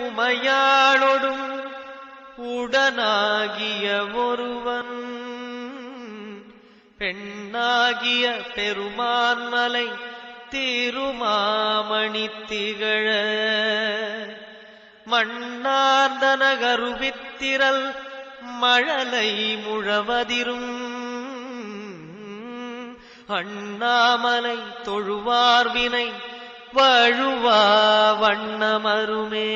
உமையாளொடும் உடனாகிய ஒருவன் பெண்ணாகிய பெருமான்மலை திருமாமணி திகழ மண்ணார்ந்த நகருவித்திரல் மழலை முழவதிரும் அண்ணாமலை தொழுவார்வினை வழுவா வண்ணமருமே.